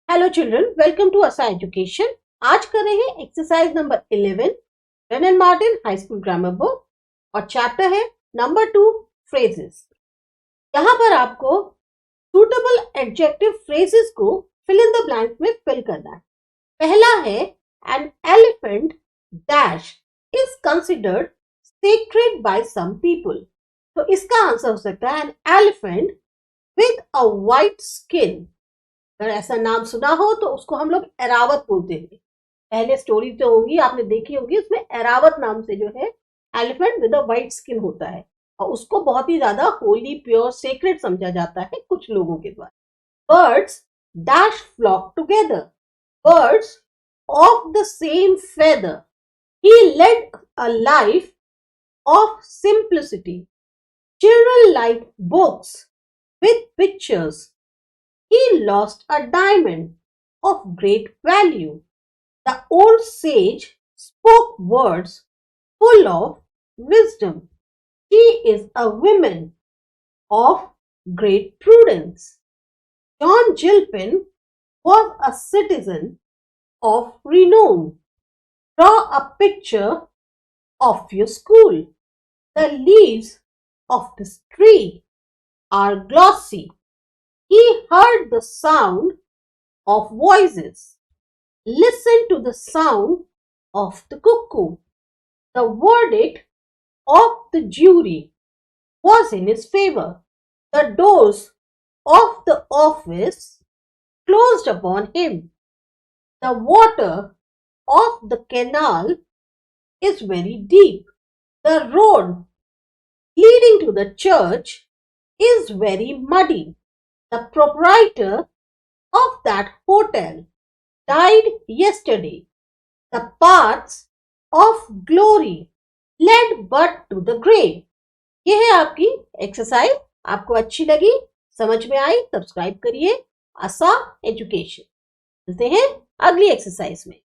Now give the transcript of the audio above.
Hello children, welcome to ASA education. आज कर रहे हैं exercise number 11 run and Martin high school grammar book और चैप्टर है नंबर 2 फ्रेजेस। यहाँ पर आपको सूटेबल एडजेक्टिव फ्रेजेस को फिल इन द ब्लैंक में फिल करना है। पहला है an elephant dash is considered sacred by some people. तो इसका आंसर हो सकता है an elephant with a white skin. अगर ऐसा नाम सुना हो तो उसको हम लोग एरावत बोलते हैं। पहले स्टोरी तो होगी, आपने देखी होगी, उसमें एरावत नाम से जो है elephant with a white skin होता है और उसको बहुत ही ज्यादा होली, प्योर, सेक्रेट समझा जाता है कुछ लोगों के द्वारा। Birds dash flock together, birds of the same feather, he led a life of simplicity, children like books with pictures, he lost a diamond of great value. The old sage spoke words full of wisdom. She is a woman of great prudence. John Gilpin was a citizen of renown. Draw a picture of your school. The leaves of this tree are glossy. He heard the sound of voices. Listen to the sound of the cuckoo. The verdict of the jury was in his favor. The doors of the office closed upon him. The water of the canal is very deep. The road leading to the church is very muddy. The proprietor of that hotel died yesterday. The paths of glory led but to the grave. ये है आपकी exercise. आपको अच्छी लगी, समझ में आई, subscribe करिए ASA education. मिलते हैं अगली एक्सरसाइज में।